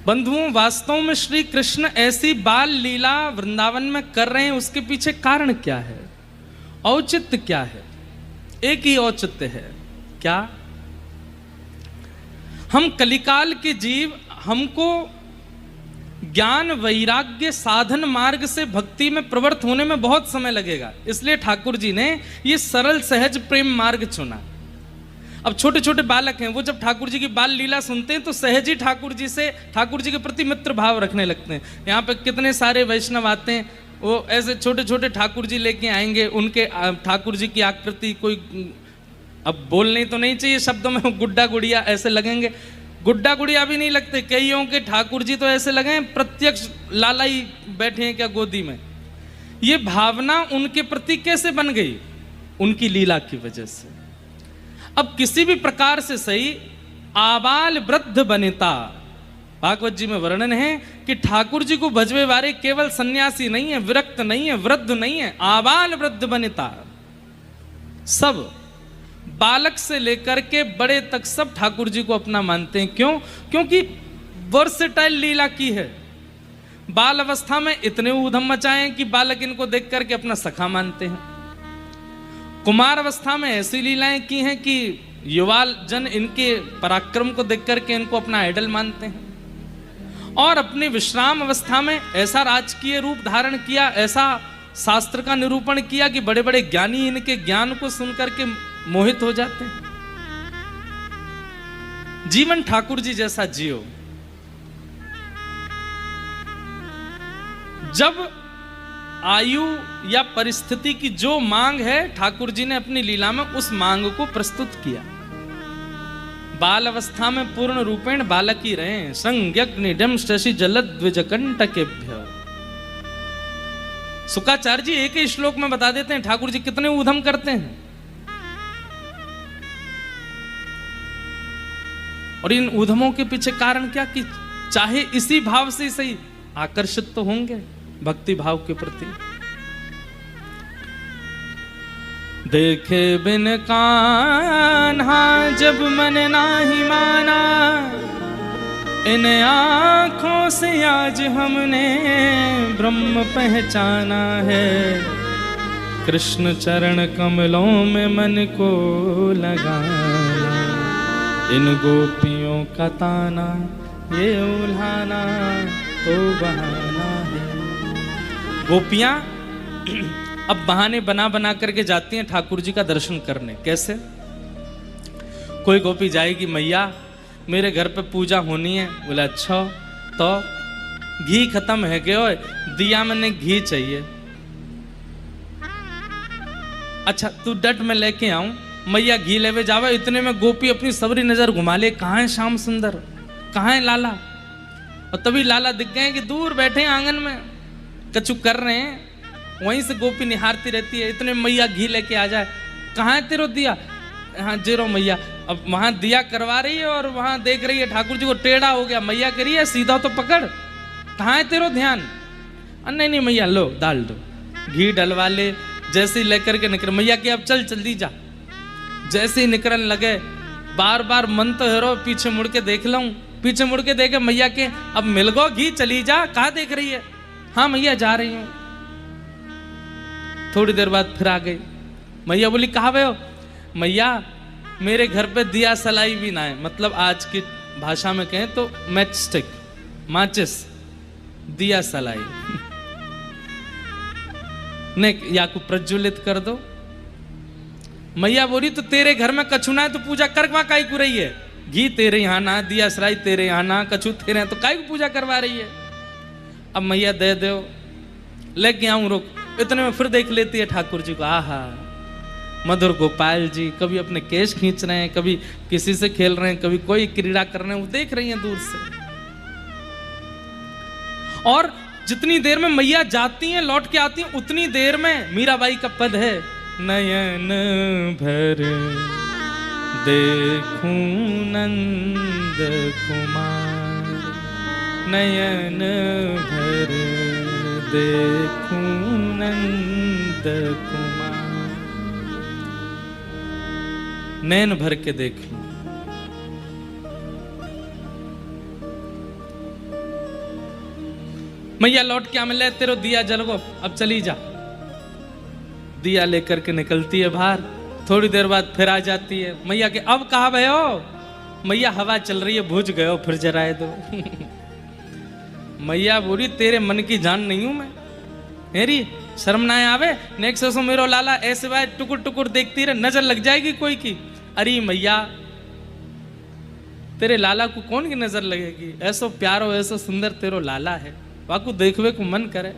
बंधुओं, वास्तव में श्री कृष्ण ऐसी बाल लीला वृंदावन में कर रहे हैं, उसके पीछे कारण क्या है, औचित्य क्या है? एक ही औचित्य है, क्या? हम कलिकाल के जीव, हमको ज्ञान वैराग्य साधन मार्ग से भक्ति में प्रवृत्त होने में बहुत समय लगेगा। इसलिए ठाकुर जी ने ये सरल सहज प्रेम मार्ग चुना। अब छोटे छोटे बालक हैं, वो जब ठाकुर जी की बाल लीला सुनते हैं तो सहज ही ठाकुर जी के प्रति मित्र भाव रखने लगते हैं। यहाँ पे कितने सारे वैष्णव आते हैं, वो ऐसे छोटे छोटे ठाकुर जी लेके आएंगे, उनके ठाकुर जी की आकृति, कोई अब बोलने तो नहीं चाहिए शब्दों में, गुड्डा गुड़िया ऐसे लगेंगे। गुड्डा गुड़िया भी नहीं लगते, कईयों के ठाकुर जी तो ऐसे लगे हैं प्रत्यक्ष लाला ही बैठे हैं क्या गोदी में। ये भावना उनके प्रति कैसे बन गई? उनकी लीला की वजह से। अब किसी भी प्रकार से सही, आबाल वृद्ध बनिता, भागवत जी में वर्णन है कि ठाकुर जी को भजवे वाले केवल सन्यासी नहीं है, विरक्त नहीं है, वृद्ध नहीं है, आबाल वृद्ध बनिता, सब बालक से लेकर के बड़े तक सब ठाकुर जी को अपना मानते हैं। क्यों? क्योंकि वर्सेटाइल लीला की है। बाल अवस्था में इतने ऊधम मचाए कि बालक इनको देख करके अपना सखा मानते हैं। कुमार अवस्था में ऐसी लीलाएं की हैं कि युवा जन इनके पराक्रम को देख करके इनको अपना आइडल मानते हैं। और अपनी विश्राम अवस्था में ऐसा राजकीय रूप धारण किया, ऐसा शास्त्र का निरूपण किया कि बड़े बड़े ज्ञानी इनके ज्ञान को सुनकर के मोहित हो जाते हैं। जीवन ठाकुर जी जैसा जियो। जब आयु या परिस्थिति की जो मांग है, ठाकुर जी ने अपनी लीला में उस मांग को प्रस्तुत किया। बाल अवस्था में पूर्ण रूपेण बालक ही रहे। संज्ञग्निडम शशि जलद द्विजकंटकेभ्य। शुकाचार्य जी एक ही श्लोक में बता देते हैं ठाकुर जी कितने ऊधम करते हैं। और इन ऊधमों के पीछे कारण क्या कि चाहे इसी भाव से सही आकर्षित तो होंगे भक्ति भाव के प्रति। देखे बिन कान्हा जब मन नाही माना, इन आँखों से आज हमने ब्रह्म पहचाना है। कृष्ण चरण कमलों में मन को लगाना, इन गोपियों का ताना ये उल्हाना तो बहाना है। गोपियां अब बहाने बना बना करके जाती हैं ठाकुर जी का दर्शन करने। कैसे? कोई गोपी जाएगी, मैया मेरे घर पे पूजा होनी है। बोला अच्छा, तो घी खत्म है क्या? दिया मैंने घी चाहिए। अच्छा तू डट में लेके आऊं। मैया घी लेवे जावे, इतने में गोपी अपनी सबरी नजर घुमा ले, कहाँ है श्याम सुंदर, कहाँ है लाला? और तभी लाला दिख गए कि दूर बैठे आंगन में कछु कर रहे हैं। वहीं से गोपी निहारती रहती है। इतने मैया घी लेके आ जाए। कहाँ है तेरो दिया? हाँ जेरो मैया। अब वहां दिया करवा रही है और वहां देख रही है ठाकुर जी को टेढ़ा हो गया। मैया कह रही है सीधा तो पकड़, कहाँ है तेरो ध्यान? नहीं नहीं मैया लो डाल दो। घी डलवा ले। जैसे ही लेकर के निकल, मैया की अब चल जल्दी जा। जैसे ही निकलने लगे, बार बार मन तो हेरो पीछे मुड़ के देख लूं। पीछे मुड़ के देखे मैया के, अब मिल गो घी, चली जा। कहाँ देख रही है? हाँ मैया जा रही हूं। थोड़ी देर बाद फिर आ गई। मैया बोली कहाँ गए हो? मैया मेरे घर पे दिया सलाई भी ना है। मतलब आज की भाषा में कहें तो मैच स्टिक, माचिस, दिया सलाई ने या को प्रज्वलित कर दो। मैया बोली तो तेरे घर में कछु ना है तो पूजा करवा काई को रही है? घी तेरे यहाँ ना, दिया सलाई तेरे यहाँ ना, कछु तेरे यहाँ, तो काई को पूजा करवा रही है? अब मैया दे दो, लेके आऊं रुक। इतने में फिर देख लेती है ठाकुर जी को। आहा मधुर गोपाल जी, कभी अपने केश खींच रहे हैं, कभी किसी से खेल रहे हैं, कभी कोई क्रीड़ा कर रहे हैं, वो देख रही हैं दूर से। और जितनी देर में मैया जाती हैं लौट के आती हैं, उतनी देर में मीराबाई का पद है, नयन भर देखूं नंद कुमार, नयन भर देखूं नंद कुमार। नैन भर के देख लूं। मैया लौट के मिले, तेरो दिया जल गो, अब चली जा। दिया लेकर के निकलती है बाहर, थोड़ी देर बाद फिर आ जाती है। मैया के अब कहाँ भयो? मैया हवा चल रही है, भुज गयो, फिर जराए दो। मैया बोली तेरे मन की जान नहीं हूं मैं, मेरी शर्म ना आवे। नेक्स्ट सो मेरो लाला ऐसे बात टुकुर टुकुर देखती रहे, नजर लग जाएगी कोई की। अरे मैया तेरे लाला को कौन की नजर लगेगी, ऐसो प्यारो ऐसो सुंदर तेरो लाला है, वाकू देखवे को मन करे।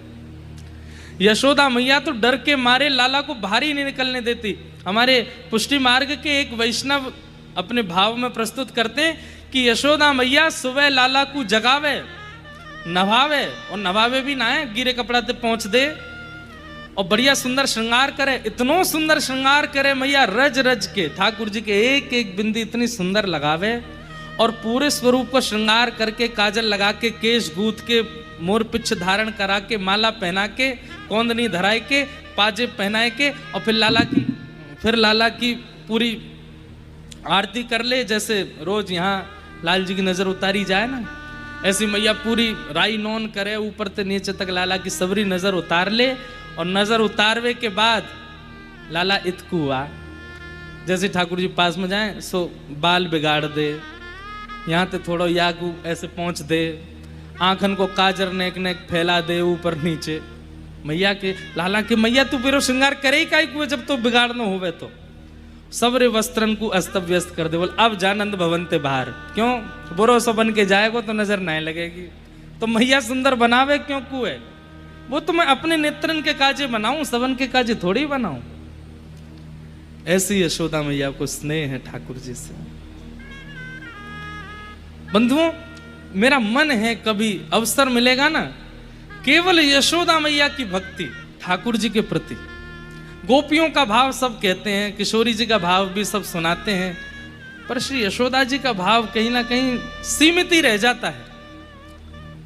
यशोदा मैया तो डर के मारे लाला को बाहर ही नहीं निकलने देती। हमारे पुष्टि मार्ग के एक वैष्णव अपने भाव में प्रस्तुत करते हैं कि यशोदा मैया सुबह लाला को जगावे, नभावे, और नभावे भी ना है, गिरे कपड़ा ते पहुंच दे और बढ़िया सुंदर श्रृंगार करे। इतनो सुंदर श्रृंगार करे मैया, रज रज के ठाकुर जी के एक एक बिंदी इतनी सुंदर लगावे और पूरे स्वरूप को श्रृंगार करके, काजल लगा के, केश गूंथ के, मोर पिछ धारण करा के, माला पहना के, कौंदनी धराए के, पाजे पहनाए के, और फिर लाला की पूरी आरती कर ले। जैसे रोज यहाँ लाल जी की नजर उतारी जाए ना, ऐसी मैया पूरी राई नौन करे, ऊपर से नीचे तक लाला की सबरी नजर उतार ले। और नजर उतारवे के बाद लाला इतकू हुआ, जैसे ठाकुर जी पास में जाए सो बाल बिगाड़ दे, यहाँ ते थोड़ा यागू ऐसे पहुंच दे, आंखन को काजर नेक नेक फैला दे ऊपर नीचे। मैया के लाला के मैया तू बिरो श्रृंगार करे ही काई कुए, जब तो बिगाड़ना होवे तो सबरे वस्त्रन को अस्त व्यस्त कर दे। बोल अब जानंद भवन ते बाहर, क्यों बुरो सो बन के जाएगो तो नजर नहीं लगेगी। तो मैया सुंदर बनावे क्यों कुए, वो तो मैं अपने नेत्रन के काजे बनाऊं, सबन के काजे थोड़ी बनाऊं। ऐसी यशोदा मैया को स्नेह है ठाकुर जी से। बंधुओं मेरा मन है कभी अवसर मिलेगा ना, केवल यशोदा मैया की भक्ति ठाकुर जी के प्रति, गोपियों का भाव सब कहते हैं, किशोरी जी का भाव भी सब सुनाते हैं, पर श्री यशोदा जी का भाव कहीं ना कहीं सीमित ही रह जाता है।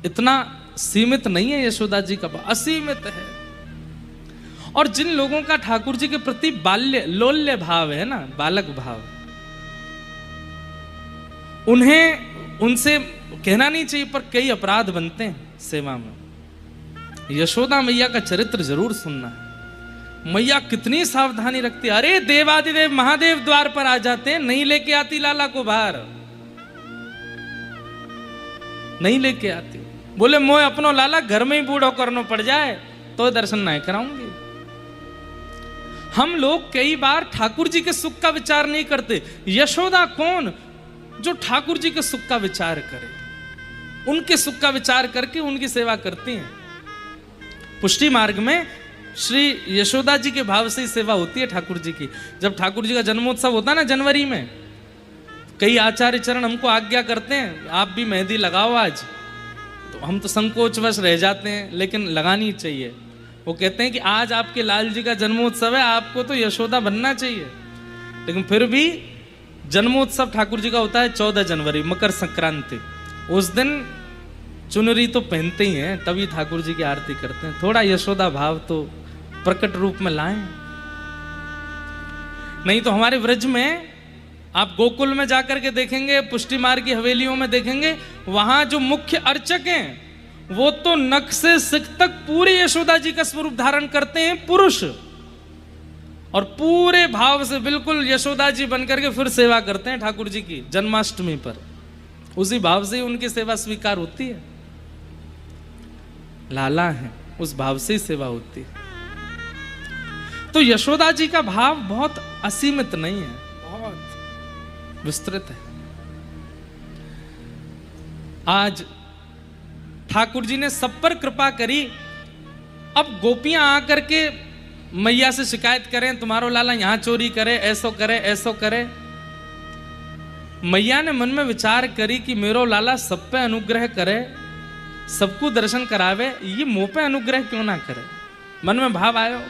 इतना सीमित नहीं है यशोदा जी का भाव, असीमित है। और जिन लोगों का ठाकुर जी के प्रति बाल्य लोल्य भाव है ना, बालक भाव, उन्हें उनसे कहना नहीं चाहिए, पर कई अपराध बनते हैं सेवा में। यशोदा मैया का चरित्र जरूर सुनना है। मैया कितनी सावधानी रखती है। अरे देवादिदेव महादेव द्वार पर आ जाते हैं, नहीं लेके आती लाला को बाहर, नहीं लेके आती। बोले मोए अपनो लाला घर में ही बूढ़ो करनो पड़ जाए तो दर्शन नहीं कराऊंगी। हम लोग कई बार ठाकुर जी के सुख का विचार नहीं करते। यशोदा कौन जो ठाकुर जी के सुख का विचार करे, उनके सुख का विचार करके उनकी सेवा करती हैं। पुष्टि मार्ग में श्री यशोदा जी के भाव से ही सेवा होती है ठाकुर जी की। जब ठाकुर जी का जन्मोत्सव होता है ना जनवरी में, कई आचार्य चरण हमको आज्ञा करते हैं आप भी मेहंदी लगाओ आज, तो हम तो संकोचवश रह जाते हैं, लेकिन लगानी चाहिए। वो कहते हैं कि आज आपके लाल जी का जन्मोत्सव है, आपको तो यशोदा बनना चाहिए। लेकिन फिर भी जन्मोत्सव ठाकुर जी का होता है 14 जनवरी, मकर संक्रांति। उस दिन चुनरी तो पहनते ही हैं, तभी ठाकुर जी की आरती करते हैं। थोड़ा यशोदा भाव तो प्रकट रूप में लाएं। नहीं तो हमारे व्रज में आप गोकुल में जाकर के देखेंगे, पुष्टि मार्ग की हवेलियों में देखेंगे, वहां जो मुख्य अर्चक हैं वो तो नख से सिख तक पूरी यशोदा जी का स्वरूप धारण करते हैं, पुरुष, और पूरे भाव से बिल्कुल यशोदा जी बनकर के फिर सेवा करते हैं ठाकुर जी की जन्माष्टमी पर। उसी भाव से ही उनकी सेवा स्वीकार होती है। लाला है, उस भाव से ही सेवा होती है। तो यशोदा जी का भाव बहुत असीमित नहीं है, बहुत विस्तृत है। आज ठाकुर जी ने सब पर कृपा करी। अब गोपियां आकर के मैया से शिकायत करें तुम्हारो लाला यहां चोरी करे, ऐसो करे, ऐसो करे। मैया ने मन में विचार करी कि मेरो लाला सब पे अनुग्रह करे, सबको दर्शन करावे, ये मुंह पे अनुग्रह क्यों ना करे। मन में भाव आयो।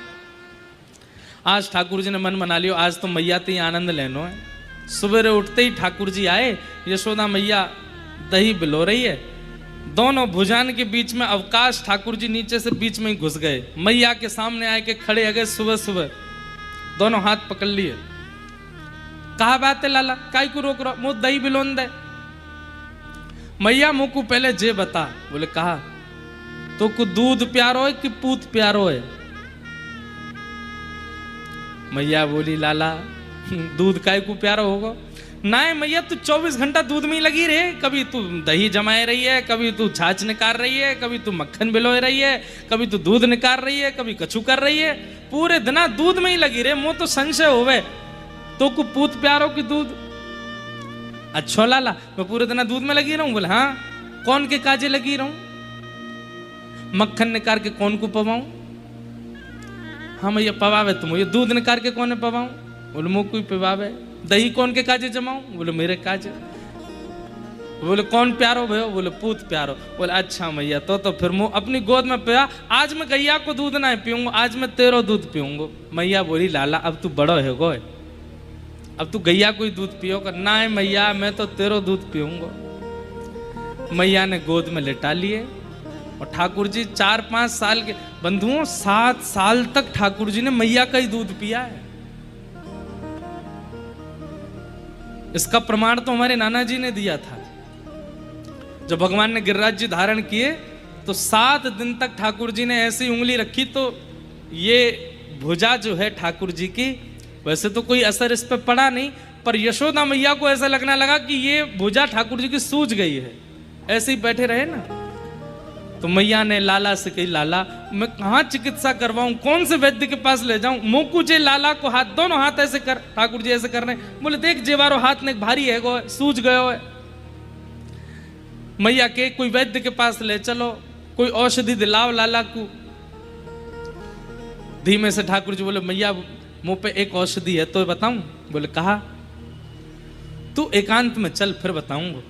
आज ठाकुर जी ने मन बना लियो, आज तो मैया ते आनंद लेनो है। सुबह उठते ही ठाकुर जी आए, यशोदा मैया दही बिलो रही है, दोनों भुजान के बीच में अवकाश, ठाकुर जी नीचे से बीच में ही घुस गए, मैया के सामने आके खड़े अगे सुबह सुबह, दोनों हाथ पकड़ लिए। कहा बात है लाला, काय को रोक रहा, मुँह दही बिलोन दे। मैया मुँह को पहले जे बता, बोले कहा। तो को दूध प्यारो है कि पूत प्यारो है? मैया बोली लाला दूध काय को प्यारा होगा? ना मैया तू 24 घंटा दूध में ही लगी रहे, कभी तू दही जमाए रही है, कभी तू छाछ निकाल रही है, कभी तू मक्खन बिलोए रही है, कभी तू दूध निकाल रही है, कभी कछु कर रही है, पूरे दिन दूध में ही लगी रहे। मुँह तो संशय होवे तो को पूत प्यारो की दूध? अच्छा लाला मैं पूरे दिन दूध में लगी रहूं? बोले हाँ। कौन के काजे लगी रहूं? मक्खन निकाल के कौन को पवाऊं? हाँ मैया पवावे तुम, ये दूध निकाल के कौन पवाऊं? बोले मुँह कोई पवावे। दही कौन के काजे जमाऊं? बोले मेरे काजे। बोले कौन प्यारो भयो? बोले पूत प्यारो। बोले अच्छा मैया तो फिर मुँह अपनी गोद में पिया। आज मैं गैया को दूध ना पीऊंगा, आज मैं तेरो दूध पीऊंगा। मैया बोली लाला अब तू बड़ो है गो, अब तू गैया को ही दूध पियोगा? ना है मैया मैं तो तेरो दूध पीऊंगा। मैया ने गोद में लिटा लिए और ठाकुर जी 4-5 साल के, बंधुओं 7 साल तक ठाकुर जी ने मैया का ही दूध पिया है। इसका प्रमाण तो हमारे नाना जी ने दिया था। जब भगवान ने गिरिराज जी धारण किए तो 7 दिन तक ठाकुर जी ने ऐसी उंगली रखी तो ये भुजा जो है ठाकुर जी की, वैसे तो कोई असर इस पे पड़ा नहीं, पर यशोदा मैया को ऐसा लगने लगा कि ये भुजा ठाकुर जी की सूज गई है। ऐसे ही बैठे रहे ना, तो मैया ने लाला से कही लाला मैं कहाँ चिकित्सा करवाऊं, कौन से वैद्य के पास ले जाऊं? मुकुचे लाला को हाथ, दोनों हाथ ऐसे कर, ठाकुर जी ऐसे कर रहे हैं। बोले देख जेवारो हाथ में भारी है गो, सूज गयो है। मैया के कोई वैद्य के पास ले चलो, कोई औषधि दिलाओ लाला को। धीमे से ठाकुर जी बोले मैया मुंह पे एक औषधि है तो बताऊं? बोले कहा? तू एकांत में चल फिर बताऊंगा।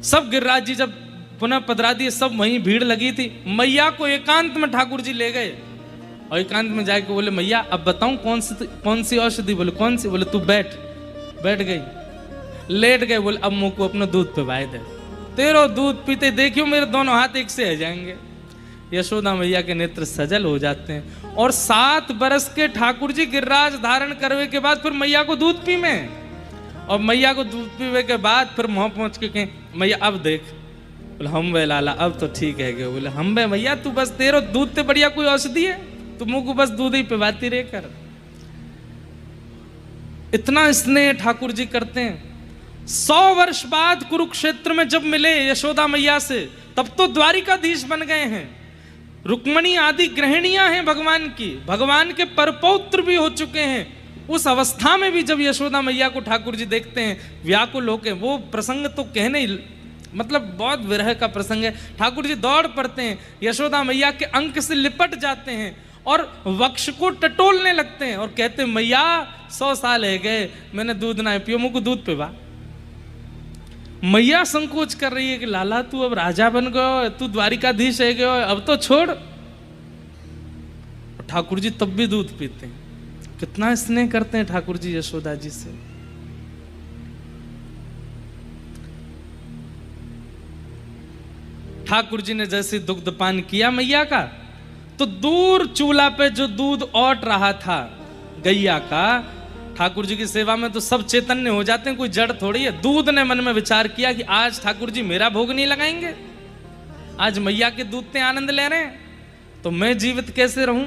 सब गिरिराज जी जब पुनः पधरा दिए, सब वहीं भीड़ लगी थी। मैया को एकांत में ठाकुर जी ले गए और एकांत में जाके बोले मैया अब बताऊं कौन सी औषधि? बोले कौन सी? बोले तू बैठ गई, लेट गए। बोले अब मुंह को अपना दूध पिवाए दे, तेरो दूध पीते देखियो मेरे दोनों हाथ एक से आ जाएंगे। यशोदा मैया के नेत्र सजल हो जाते हैं और 7 बरस के ठाकुर जी गिरिराज धारण करने के बाद फिर मैया को दूध पी में, और मैया को दूध पीवे के बाद फिर मुँह पहुंच के कहें मैया अब देख। बोले हम वे लाला अब तो ठीक है। बोले हम वे मैया तू बस तेरो दूध ते बढ़िया कोई औषधि है? तू मुँह को बस दूध ही पिवाती रह कर। इतना स्नेह ठाकुर जी करते हैं। 100 वर्ष बाद कुरुक्षेत्र में जब मिले यशोदा मैया से, तब तो द्वारिकाधीश बन गए हैं। रुक्मणी आदि गृहिणियां हैं भगवान की, भगवान के परपौत्र भी हो चुके हैं। उस अवस्था में भी जब यशोदा मैया को ठाकुर जी देखते हैं, व्याकुल होके, वो प्रसंग तो कहने मतलब बहुत विरह का प्रसंग है। ठाकुर जी दौड़ पड़ते हैं, यशोदा मैया के अंक से लिपट जाते हैं और वक्ष को टटोलने लगते हैं और कहते हैं मैया 100 साल है गए मैंने दूध ना पियो, मुझको दूध पिवा। मैया संकोच कर रही है कि लाला तू अब राजा बन गयो, तू द्वारिकाधीश है गयो, अब तो छोड़। ठाकुर जी तब भी दूध पीते हैं। कितना स्नेह करते हैं ठाकुर जी यशोदा जी से। ठाकुर जी ने जैसे दुग्ध पान किया मैया का, तो दूर चूल्हा पे जो दूध औट रहा था गैया का, ठाकुर जी की सेवा में तो सब चैतन्य हो जाते हैं, कोई जड़ थोड़ी है। दूध ने मन में विचार किया कि आज ठाकुर जी मेरा भोग नहीं लगाएंगे, आज मैया के दूध से आनंद ले रहे हैं, तो मैं जीवित कैसे रहूं?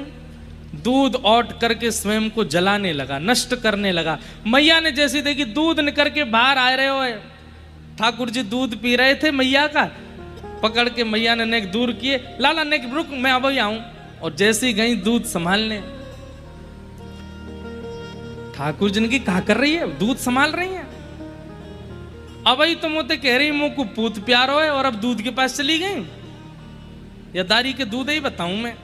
दूध औट करके स्वयं को जलाने लगा, नष्ट करने लगा। मैया ने जैसी देखी दूध निकल के बाहर आ रहे हो, ठाकुर जी दूध पी रहे थे मैया का, पकड़ के मैया ने नेक दूर किए, लाला नेक रुक मैं अब ही आऊं, और जैसी गई दूध संभालने। ठाकुर जी की कहा कर रही है, दूध संभाल रही है। अब ही तो मुझे कह रही मुंह को पूत प्यारो है और अब दूध के पास चली गई, या दारी के दूध ही बताऊं मैं।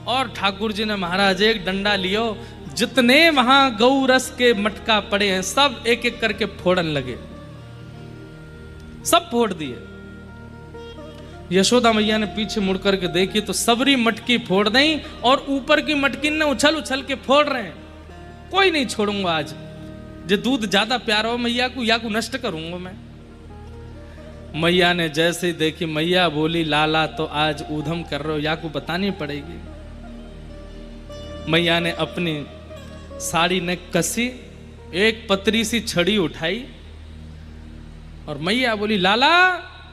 और ठाकुर जी ने महाराज एक डंडा लियो, जितने वहां गौ रस के मटका पड़े हैं सब एक एक करके फोड़न लगे, सब फोड़ दिए। यशोदा मैया ने पीछे मुड़ करके देखी तो सबरी मटकी फोड़ दी और ऊपर की मटकी ने उछल उछल के फोड़ रहे हैं। कोई नहीं छोड़ूंगा आज, जो दूध ज्यादा प्यारा हो मैया को, या को नष्ट करूंगा मैं। मैया ने जैसे देखी, मैया बोली लाला तो आज ऊधम कर रहे हो, या को बतानी पड़ेगी। मैया ने अपनी साड़ी ने कसी, एक पतरी सी छड़ी उठाई और मैया बोली लाला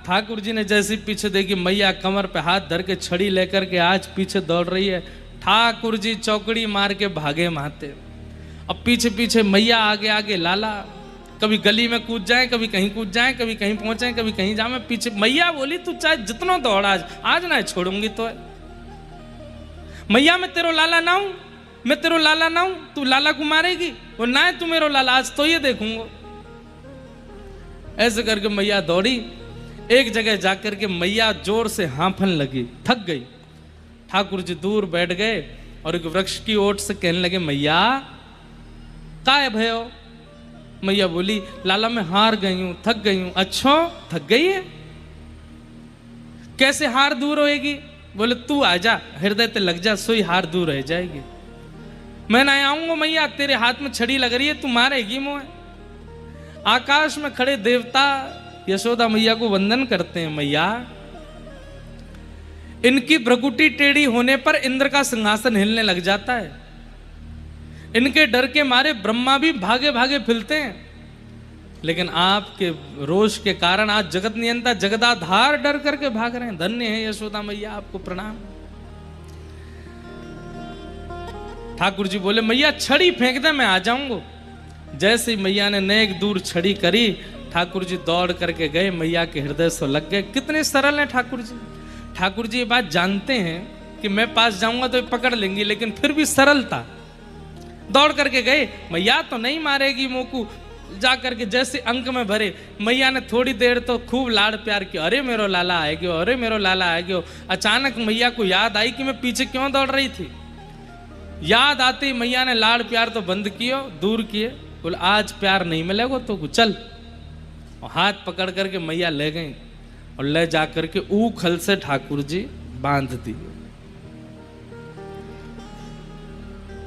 ठाकुर जी ने जैसे पीछे देखी मैया कमर पे हाथ धर के छड़ी लेकर के आज पीछे दौड़ रही है, ठाकुर जी चौकड़ी मार के भागे माते। अब पीछे पीछे मैया, आगे आगे लाला, कभी गली में कूद जाए, कभी कहीं कूद जाए, कभी कहीं पहुंचे, कभी कहीं जाए, मैं पीछे। मैया बोली तू चाहे जितना दौड़ आज ना छोड़ूंगी तो। मैया मैं तेरो लाला ना हूं, मैं तेरो लाला ना हूं, तू लाला को मारेगी? वो ना है तू मेरो लाला, आज तो ये देखूंगा। ऐसे करके मैया दौड़ी, एक जगह जाकर के मैया जोर से हांफन लगी, थक गई। ठाकुर जी दूर बैठ गए और एक वृक्ष की ओट से कहने लगे, मैया काय भयो? मैया बोली, लाला मैं हार गई हूं, थक गई हूं। अच्छा थक गई है, कैसे हार दूर होएगी? बोले तू आजा, हृदय ते लग जा, सोई हार दूर रह जाएगी। मैं ना आऊंगा मैया, तेरे हाथ में छड़ी लग रही है, तू मारेगी मोए। आकाश में खड़े देवता यशोदा मैया को वंदन करते हैं, मैया इनकी भ्रकुटी टेढ़ी होने पर इंद्र का सिंहासन हिलने लग जाता है, इनके डर के मारे ब्रह्मा भी भागे भागे फिरते हैं, लेकिन आपके रोष के कारण आज जगत नियंता जगदाधार डर करके भाग रहे हैं। धन्य है यशोदा मैया, आपको प्रणाम। ठाकुर जी बोले, मैया छड़ी फेंक दे, मैं आ जाऊंगा। जैसे ही मैया ने नेक दूर छड़ी करी, ठाकुर जी दौड़ करके गए, मैया के हृदय से लग गए। कितने सरल हैं ठाकुर जी। ठाकुर जी ये बात जानते हैं कि मैं पास जाऊंगा तो पकड़ लेंगी, लेकिन फिर भी सरलता, दौड़ करके गए। मैया तो नहीं मारेगी मोकू, जा करके जैसे अंक में भरे। मैया ने थोड़ी देर तो खूब लाड़ प्यार किया, अरे मेरो लाला आएगो, अरे मेरो लाला आएगो। अचानक मैया को याद आई कि मैं पीछे क्यों दौड़ रही थी। याद आती मैया ने लाड़ प्यार तो बंद किए, दूर किए। बोले आज प्यार नहीं मिलेगा तो चल, और हाथ पकड़ करके मैया ले गई और ले जाकर के ऊखल से ठाकुर जी बांध दी।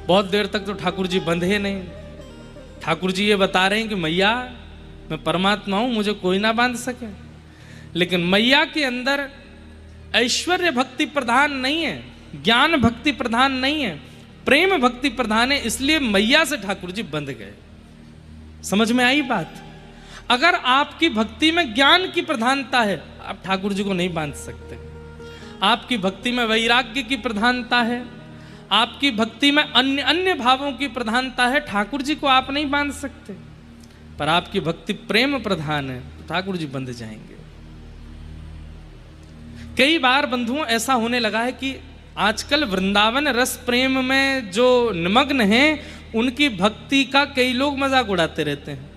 बहुत देर तक तो ठाकुर जी बंधे नहीं। ठाकुर जी ये बता रहे हैं कि मैया मैं परमात्मा हूं, मुझे कोई ना बांध सके। लेकिन मैया के अंदर ऐश्वर्य भक्ति प्रधान नहीं है, ज्ञान भक्ति प्रधान नहीं है, प्रेम भक्ति प्रधान है, इसलिए मैया से ठाकुर जी बंध गए। समझ में आई बात? अगर आपकी भक्ति में ज्ञान की प्रधानता है, आप ठाकुर जी को नहीं बांध सकते। आपकी भक्ति में वैराग्य की प्रधानता है, आपकी भक्ति में अन्य अन्य भावों की प्रधानता है, ठाकुर जी को आप नहीं बांध सकते। पर आपकी भक्ति प्रेम प्रधान है, तो ठाकुर जी बंध जाएंगे। कई बार बंधुओं ऐसा होने लगा है कि आजकल वृंदावन रस प्रेम में जो निमग्न हैं, उनकी भक्ति का कई लोग मजाक उड़ाते रहते हैं।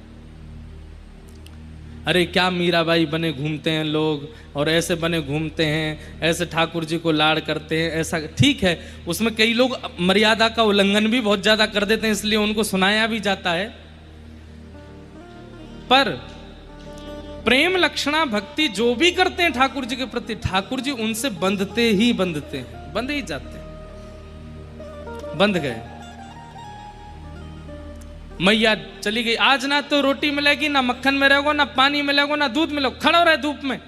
अरे क्या मीराबाई बने घूमते हैं लोग, और ऐसे बने घूमते हैं, ऐसे ठाकुर जी को लाड़ करते हैं, ऐसा। ठीक है, उसमें कई लोग मर्यादा का उल्लंघन भी बहुत ज्यादा कर देते हैं, इसलिए उनको सुनाया भी जाता है। पर प्रेम लक्षणा भक्ति जो भी करते हैं ठाकुर जी के प्रति, ठाकुर जी उनसे बंधते ही बंधते हैं, बंध ही जाते हैं। बंध गए, मैया चली गई। आज ना तो रोटी मिलेगी, ना मक्खन मिलेगा, ना पानी मिलेगा, ना दूध मिलेगा, खड़ा रहे धूप में।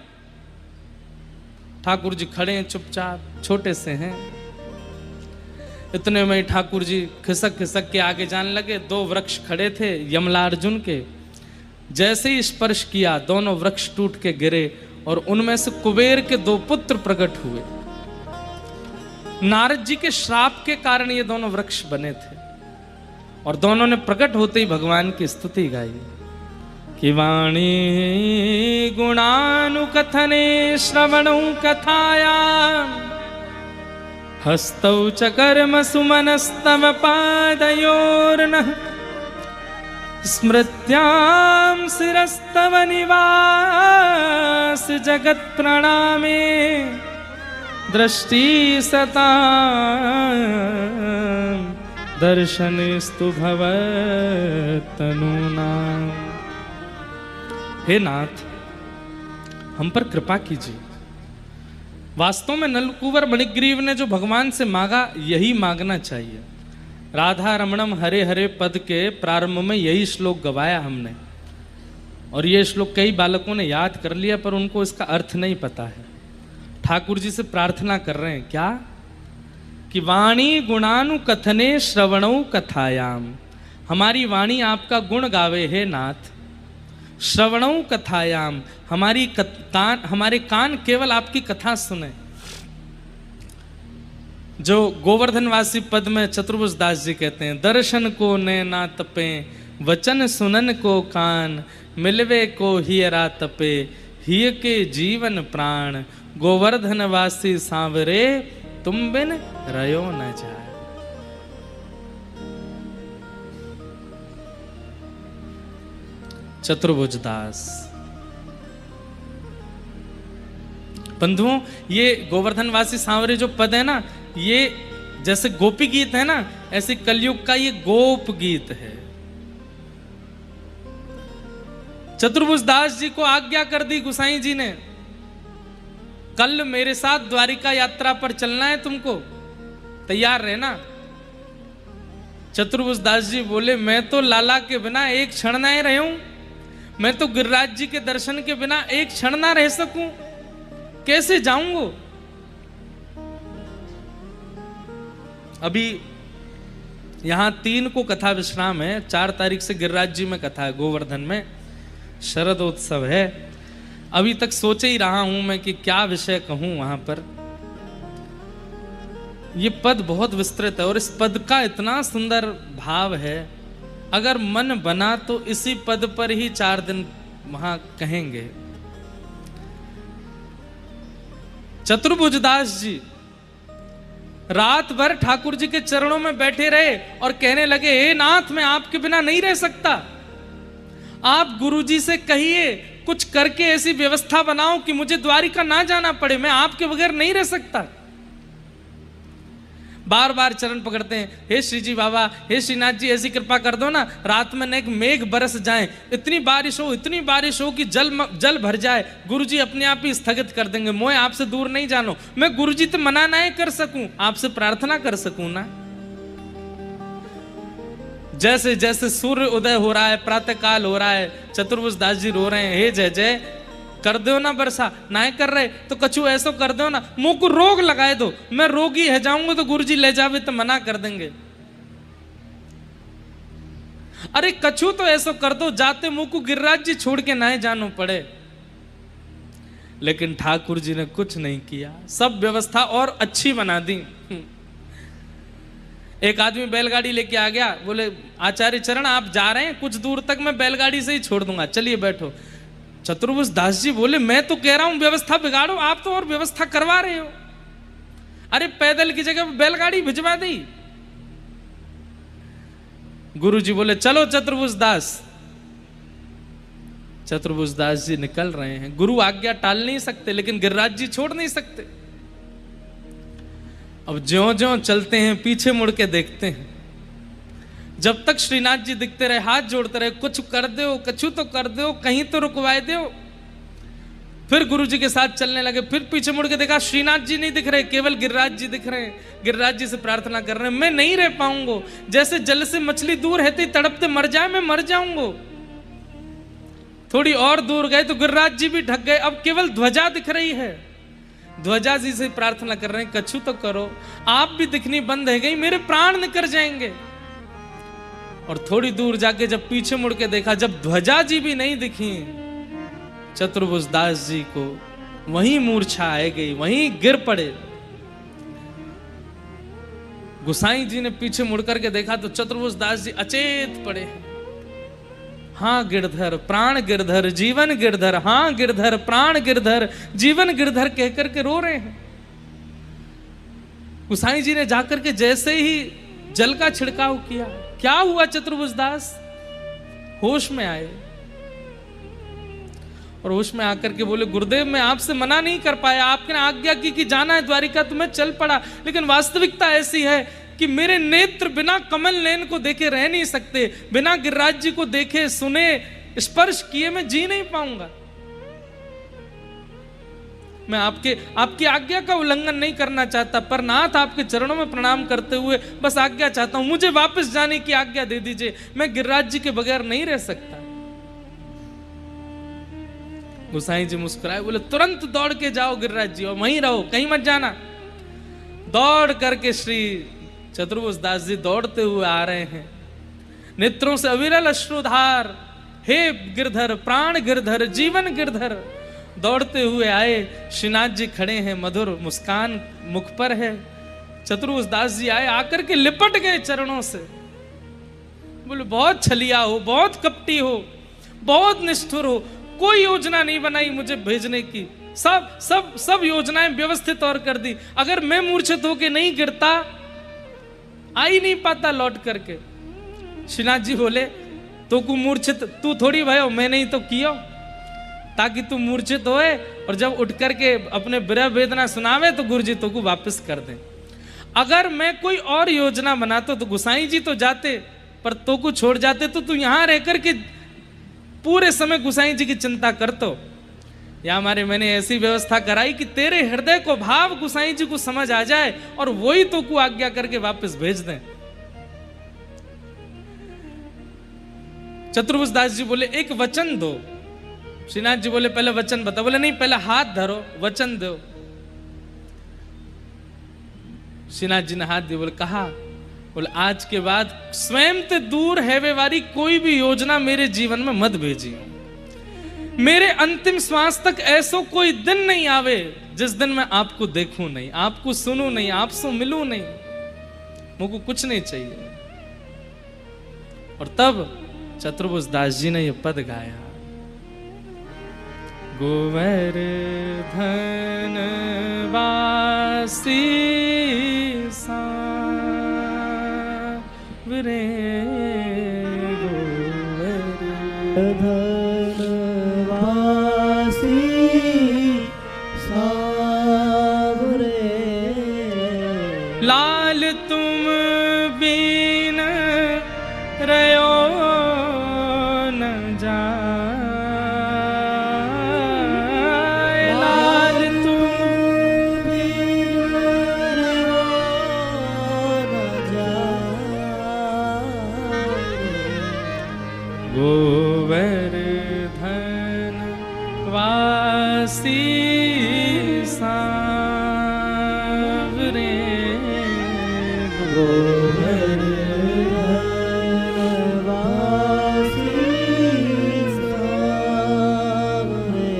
ठाकुर जी खड़े हैं चुपचाप, छोटे से हैं। इतने में ठाकुर जी खिसक खिसक के आगे जाने लगे। दो वृक्ष खड़े थे यमला अर्जुन के, जैसे ही स्पर्श किया दोनों वृक्ष टूट के गिरे, और उनमें से कुबेर के दो पुत्र प्रकट हुए। नारद जी के श्राप के कारण ये दोनों वृक्ष बने थे, और दोनों ने प्रकट होते ही भगवान की स्तुति गाई कि वाणी गुणानुकथने श्रवणौ कथाया हस्तौ च कर्म सुमनस्तव पादयोर्नः स्मृत्यां शिरस्तव निवास जगत् प्रणामे दृष्टि सता दर्शनेस्तु भवतनुना। हे नाथ, हम पर कृपा कीजिए। वास्तव में नलकुवर मणिग्रीव ने जो भगवान से मांगा, यही मांगना चाहिए। राधा रमणम हरे हरे पद के प्रारंभ में यही श्लोक गवाया हमने, और ये श्लोक कई बालकों ने याद कर लिया, पर उनको इसका अर्थ नहीं पता है। ठाकुर जी से प्रार्थना कर रहे हैं क्या कि वाणी गुणानुकथने श्रवणौ कथायाम, हमारी वाणी आपका गुण गावे हे नाथ। श्रवणों कथायाम, हमारे कान केवल आपकी कथा सुने। जो गोवर्धनवासी पद में चतुर्भुज दास जी कहते हैं, दर्शन को नैना तपे, वचन सुनन को कान, मिलवे को हियरा तपे, हिय के जीवन प्राण, गोवर्धनवासी सांवरे, तुम बिन रयो न जाए। चतुर्भुज दास। बंधुओं, ये गोवर्धनवासी सांवरे जो पद है ना, ये जैसे गोपी गीत है ना, ऐसे कलयुग का ये गोप गीत है। चतुर्भुज दास जी को आज्ञा कर दी गुसाई जी ने, कल मेरे साथ द्वारिका यात्रा पर चलना है, तुमको तैयार रहना। चतुर्भुज दास जी बोले, मैं तो लाला के बिना एक क्षण ना रहे हूं, मैं तो गिरिराज जी के दर्शन के बिना एक क्षण ना रह सकूं, कैसे जाऊंगा? अभी यहां 3 को कथा विश्राम है, 4 तारीख से गिरिराज जी में कथा है, गोवर्धन में शरदोत्सव है। अभी तक सोच ही रहा हूं मैं कि क्या विषय कहूं वहां पर। ये पद बहुत विस्तृत है और इस पद का इतना सुंदर भाव है, अगर मन बना तो इसी पद पर ही 4 दिन वहां कहेंगे। चतुर्भुज दास जी रात भर ठाकुर जी के चरणों में बैठे रहे और कहने लगे, हे नाथ, मैं आपके बिना नहीं रह सकता, आप गुरु जी से कहिए कुछ करके ऐसी व्यवस्था बनाओ कि मुझे द्वारिका ना जाना पड़े, मैं आपके बगैर नहीं रह सकता। बार बार चरण पकड़ते हैं, हे श्री जी बाबा, हे श्रीनाथ जी, ऐसी कृपा कर दो ना, रात में एक मेघ बरस जाए, इतनी बारिश हो कि जल भर जाए, गुरुजी अपने आप ही स्थगित कर देंगे, मोए आपसे दूर नहीं जानो, मैं गुरुजी तो मना ना कर सकूं, आपसे प्रार्थना कर सकूं ना। जैसे जैसे सूर्य उदय हो रहा है, प्रातः काल हो रहा है, चतुर्भुज दास जी रो रहे हैं, हे जय जय, कर दो ना वर्षा, ना कर रहे तो कछु ऐसा कर दो ना, मुंह को रोग लगाए दो, मैं रोगी है जाऊंगा तो गुरुजी ले जावे तो मना कर देंगे। अरे कछु तो ऐसा कर दो, जाते मुंह को गिरिराज जी छोड़ के ना जानो पड़े। लेकिन ठाकुर जी ने कुछ नहीं किया, सब व्यवस्था और अच्छी बना दी। एक आदमी बैलगाड़ी लेके आ गया, बोले आचार्य चरण आप जा रहे हैं, कुछ दूर तक मैं बैलगाड़ी से ही छोड़ दूंगा, चलिए बैठो। चतुर्भुज दास जी बोले, मैं तो कह रहा हूं व्यवस्था बिगाड़ो, आप तो और व्यवस्था करवा रहे हो। अरे पैदल की जगह बैलगाड़ी भिजवा दी। गुरु जी बोले, चलो चतुर्भुज दास। चतुर्भुज दास जी निकल रहे हैं, गुरु आज्ञा टाल नहीं सकते, लेकिन गिरिराज जी छोड़ नहीं सकते। अब ज्यों ज्यों चलते हैं, पीछे मुड़ के देखते हैं, जब तक श्रीनाथ जी दिखते रहे, हाथ जोड़ते रहे, कुछ कर दो, कछु तो कर दो, कहीं तो रुकवाए दो। फिर गुरु जी के साथ चलने लगे, फिर पीछे मुड़ के देखा श्रीनाथ जी नहीं दिख रहे, केवल गिरिराज जी दिख रहे हैं। गिरिराज जी से प्रार्थना कर रहे हैं, मैं नहीं रह पाऊंगा, जैसे जल से मछली दूर रहती तड़पते मर जाए, मैं मर जाऊंगा। थोड़ी और दूर गए तो गिरिराज जी भी ढक गए, अब केवल ध्वजा दिख रही है। ध्वजा जी से प्रार्थना कर रहे हैं, कछु तो करो, आप भी दिखनी बंद है गई, मेरे प्राण निकल जाएंगे। और थोड़ी दूर जाके जब पीछे मुड़ के देखा, जब ध्वजा जी भी नहीं दिखी, चतुर्भुज दास जी को वहीं मूर्छा आ गई, वहीं गिर पड़े। गुसाई जी ने पीछे मुड़ करके देखा तो चतुर्भुज दास जी अचेत पड़े। हाँ गिरधर, प्राण गिरधर, जीवन गिरधर, हाँ गिरधर, प्राण गिरधर, जीवन गिरधर कह करके रो रहे हैं। गुसाई जी ने जाकर के जैसे ही जल का छिड़काव किया, क्या हुआ? चतुर्भुज दास होश में आए और होश में आकर के बोले, गुरुदेव मैं आपसे मना नहीं कर पाया, आपने आज्ञा की कि जाना है द्वारिका, तो मैं चल पड़ा, लेकिन वास्तविकता ऐसी है कि मेरे नेत्र बिना कमल नयन को देखे रह नहीं सकते, बिना गिरिराज जी को देखे सुने स्पर्श किए मैं जी नहीं पाऊंगा। मैं आपकी आज्ञा का उल्लंघन नहीं करना चाहता, पर नाथ आपके चरणों में प्रणाम करते हुए बस आज्ञा चाहता हूं, मुझे वापस जाने की आज्ञा दे दीजिए, मैं गिरिराज जी के बगैर नहीं रह सकता। गुसाई जी मुस्कुराए, बोले तुरंत दौड़ के जाओ गिरिराज जी और वहीं रहो, कहीं मत जाना। दौड़ करके श्री चतुर्भुज दास जी दौड़ते हुए आ रहे हैं, नेत्रों से अविरल अश्रुधार हे गिरधर, प्राण गिरधर, जीवन गिरधर। दौड़ते हुए आए, श्रीनाथ जी खड़े हैं, मधुर मुस्कान मुख पर है। चतुर्भुजदास जी आए, आकर के लिपट गए चरणों से। बोले बहुत छलिया हो, बहुत कपटी हो, बहुत निष्ठुर हो, कोई योजना नहीं बनाई मुझे भेजने की, सब सब सब योजनाएं व्यवस्थित और कर दी। अगर मैं मूर्छित होके नहीं गिरता, आ ही नहीं पाता लौट करके। श्रीनाथ जी बोले तो को मूर्छित तू थोड़ी भयो, मैं नहीं तो कियो, ताकि तू मूर्छित होए और जब उठ करके अपने विरह वेदना सुनावे तो गुरु जी तो को वापस कर दें। अगर मैं कोई और योजना बनाता तो गुसाई जी तो जाते, पर तो को छोड़ जाते तो तू यहां रह करके पूरे समय गुसाई जी की चिंता करतो। या हमारे मैंने ऐसी व्यवस्था कराई कि तेरे हृदय को भाव गुसाई जी को समझ आ जाए और वही तो को आज्ञा करके वापस भेज दें। चतुर्भुजदास जी बोले एक वचन दो। श्रीनाथ जी बोले पहले वचन बता। बोले नहीं, पहले हाथ धरो, वचन दो। श्रीनाथ जी ने हाथ दिए, बोले कहा, बोले आज के बाद स्वयं ते दूर है वे वारी कोई भी योजना मेरे जीवन में मत भेजियो। मेरे अंतिम श्वास तक ऐसो कोई दिन नहीं आवे जिस दिन मैं आपको देखूं नहीं, आपको सुनूं नहीं, आपसे मिलूं नहीं, मुझको कुछ नहीं चाहिए। और तब चतुर्भुजदास जी ने यह पद गाया, गोवर्धन वासी सांवरे, गोवर्धन वासी सांवरे, लाल तुम बिन रयो न जाए, लाल तुम बिन रयो न जाए, गोवर्धन वासी सांवरे, गोवर्धन वासी सांवरे,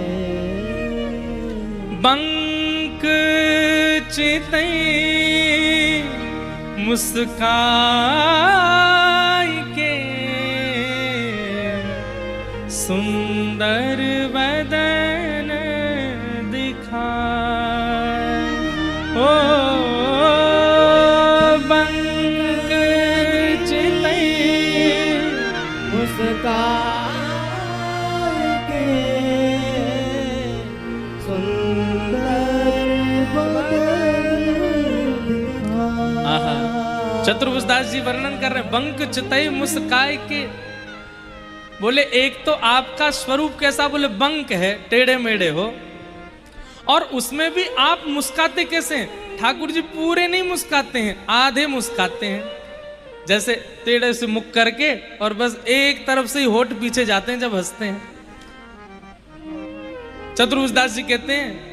बंक चितई मुस्काई के, सुंदर बदन दिखाए, ओ बंक चितई मुस्कान के, सुंदर बदन दिखाए। आहा, चतुर्भुजदास जी वर्णन कर रहे हैं, बंक चितई मुस्काई के। बोले एक तो आपका स्वरूप कैसा, बोले बंक है, टेढ़े मेढ़े हो, और उसमें भी आप मुस्काते कैसे हैं? ठाकुर जी पूरे नहीं मुस्काते हैं, आधे मुस्काते हैं, जैसे टेढ़े से मुख करके और बस एक तरफ से ही होठ पीछे जाते हैं जब हंसते हैं। चतुर्भुजदास जी कहते हैं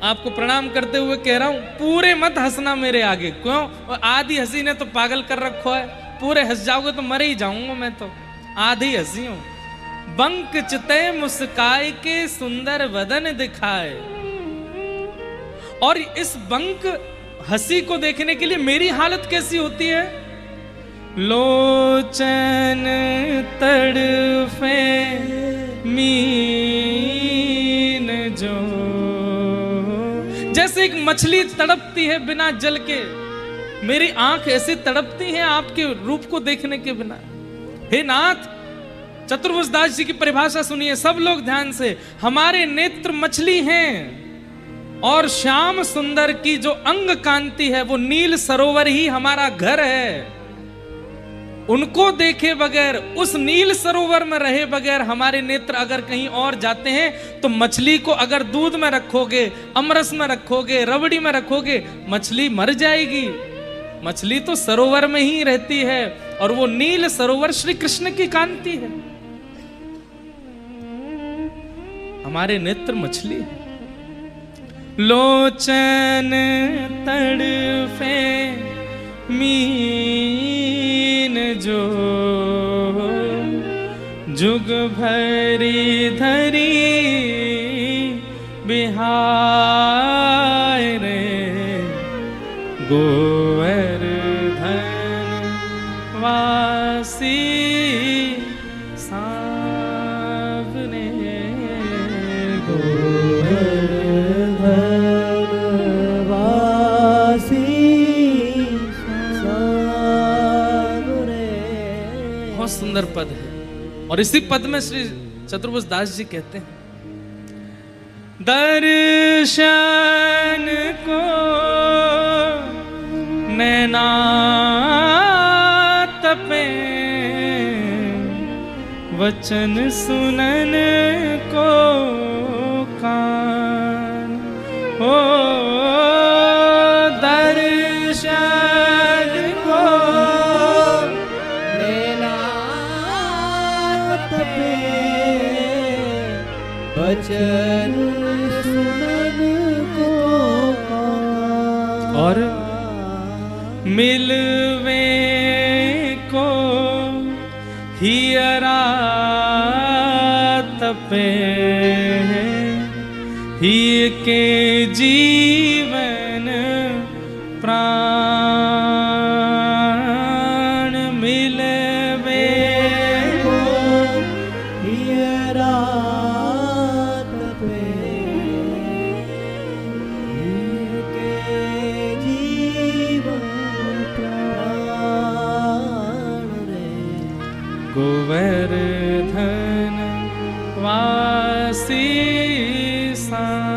आपको प्रणाम करते हुए कह रहा हूं, पूरे मत हंसना मेरे आगे, क्यों? और आधी हंसी ने तो पागल कर रखो है, पूरे हंस जाओगे तो मर ही जाऊंगा मैं तो, आधी हंसी हूं। बंक चिते मुस्काए के, सुंदर बदन दिखाए। और इस बंक हंसी को देखने के लिए मेरी हालत कैसी होती है? लोचन तड़फे मीन जो, जैसे एक मछली तड़पती है बिना जल के, मेरी आंख ऐसी तड़पती है आपके रूप को देखने के बिना। हे नाथ, चतुर्भुजदास जी की परिभाषा सुनिए सब लोग ध्यान से। हमारे नेत्र मछली हैं और श्याम सुंदर की जो अंग कांति है वो नील सरोवर ही हमारा घर है। उनको देखे बगैर, उस नील सरोवर में रहे बगैर हमारे नेत्र अगर कहीं और जाते हैं तो मछली को अगर दूध में रखोगे, अमरस में रखोगे, रबड़ी में रखोगे, मछली मर जाएगी। मछली तो सरोवर में ही रहती है और वो नील सरोवर श्री कृष्ण की कांति है। हमारे नेत्र मछली है। लोचन तड़फे मीन जो, जुग भरी धरी बिहार रे गोवर्धन वासी सावने बहुत सुंदर पद है। और इसी पद में श्री चतुर्भुज दास जी कहते हैं, दर्शन को नैना तपे, वचन सुनन को कान हो, दर्शन को नैना तपे, वचन सुनन को कान। और मिलवे को हियरा तपे, ही के जीवन प्राण मिलवे को हियरा तपे, के जीवन प्राण रे गोवर्धन वासी सावने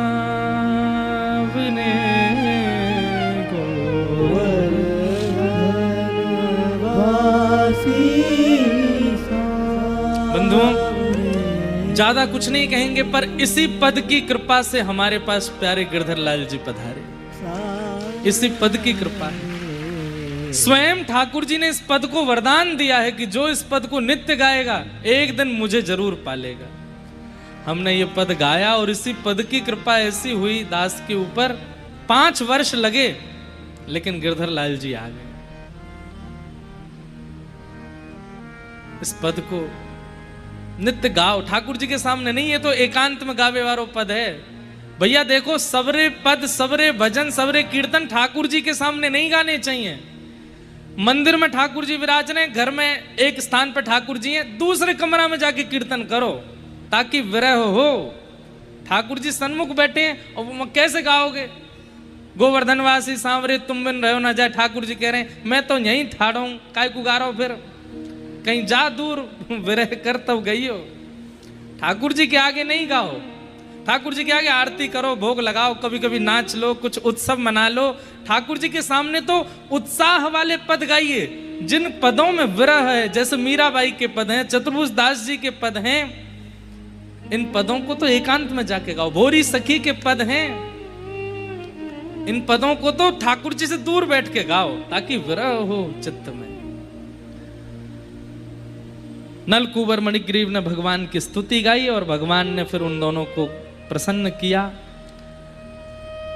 बंधुओं, ज्यादा कुछ नहीं कहेंगे, पर इसी पद की कृपा से हमारे पास प्यारे गिरधर लाल जी पधारे। इसी पद की कृपा है। स्वयं ठाकुर जी ने इस पद को वरदान दिया है कि जो इस पद को नित्य गाएगा एक दिन मुझे जरूर पालेगा। हमने ये पद गाया और इसी पद की कृपा ऐसी हुई दास के ऊपर, 5 वर्ष लगे, लेकिन गिरधर लाल जी आ गए। इस पद को नित्य गाओ, ठाकुर जी के सामने नहीं, ये तो एकांत में गावे वालो पद है। भैया देखो, सबरे पद, सबरे भजन, सबरे कीर्तन ठाकुर जी के सामने नहीं गाने चाहिए। मंदिर में ठाकुर जी विराज रहे, घर में एक स्थान पर ठाकुर जी हैं, दूसरे कमरा में जाके कीर्तन करो ताकि विरह हो। ठाकुर जी सन्मुख बैठे हैं और कैसे गाओगे? गोवर्धनवासी सांवरे तुम बिन रहो ना जाए, ठाकुर जी कह रहे हैं मैं तो यहीं ठाड़ा हूं, काय को गा रहा हूं, फिर कहीं जा दूर विरह कर तब गई हो। ठाकुर जी के आगे नहीं गाओ, ठाकुर जी के आगे आरती करो, भोग लगाओ, कभी कभी नाच लो, कुछ उत्सव मना लो। ठाकुर जी के सामने तो उत्साह वाले पद गाइए, जिन पदों में विरह है, जैसे मीराबाई के पद हैं, चतुर्भुज दास जी के पद हैं, इन पदों को तो एकांत में जाके गाओ। भोरी सखी के पद हैं, इन पदों को तो ठाकुर जी से दूर बैठ के गाओ ताकि विरह हो चित्त में। नलकूबर मणिग्रीव ने भगवान की स्तुति गाई और भगवान ने फिर उन दोनों को प्रसन्न किया।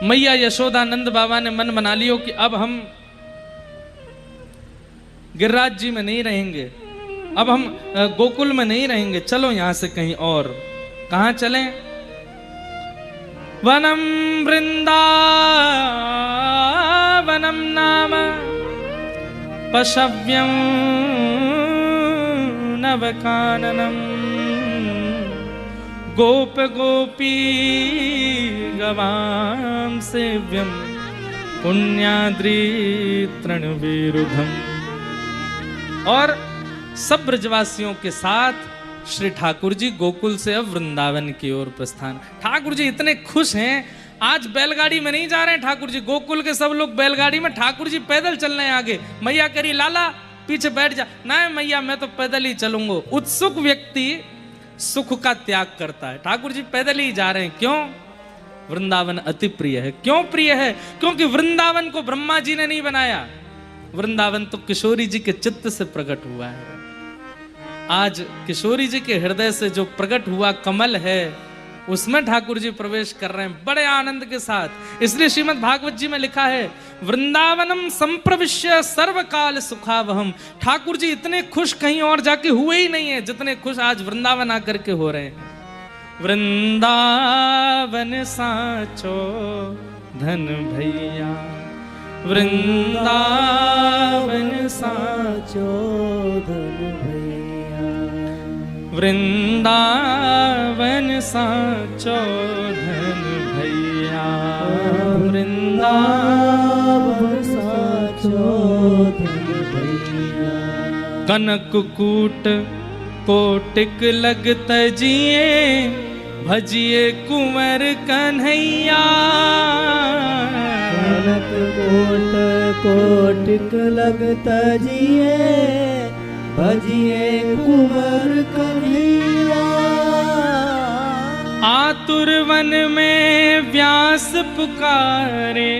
मैया यशोदानंद बाबा ने मन बना लियो कि अब हम गिरिराज जी में नहीं रहेंगे, अब हम गोकुल में नहीं रहेंगे, चलो यहां से कहीं और। कहां चलें? वनम वृंदावनम नाम पशव्यं नवकाननम, गोप गोपी गवाम सेव्यम पुण्याद्रि तृणविरुधम। और सब ब्रजवासियों के साथ श्री ठाकुर जी गोकुल से अब वृंदावन की ओर प्रस्थान। ठाकुर जी इतने खुश हैं, आज बैलगाड़ी में नहीं जा रहे हैं ठाकुर जी, गोकुल के सब लोग बैलगाड़ी में, ठाकुर जी पैदल चल रहे हैं आगे। मैया करी लाला पीछे बैठ जा, नहीं मैया मैं तो पैदल ही चलूंगा। उत्सुक व्यक्ति सुख का त्याग करता है, ठाकुर जी पैदल ही जा रहे हैं। क्यों? वृंदावन अति प्रिय है। क्यों प्रिय है? क्योंकि वृंदावन को ब्रह्मा जी ने नहीं बनाया, वृंदावन तो किशोरी जी के चित्त से प्रकट हुआ है। आज किशोरी जी के हृदय से जो प्रकट हुआ कमल है, उसमें ठाकुर जी प्रवेश कर रहे हैं बड़े आनंद के साथ। इसलिए श्रीमद् भागवत जी में लिखा है, वृंदावनम संप्रविश्य सर्वकाल सुखावहम। ठाकुर जी इतने खुश कहीं और जाके हुए ही नहीं है जितने खुश आज वृंदावन आकर के हो रहे हैं। वृंदावन साचो धन भैया, वृंदावन साचो धन भैया, वृंदावन साचो धन भैया, वृंदावन साचो धन भैया। कनक कूट कोटिक लगत जिए, भजिए कुंवर कन्हैया। कनक कोट कोटिक लगत जिए, भजिए कुंवर कन्हैया। आतुर वन में व्यास पुकारे,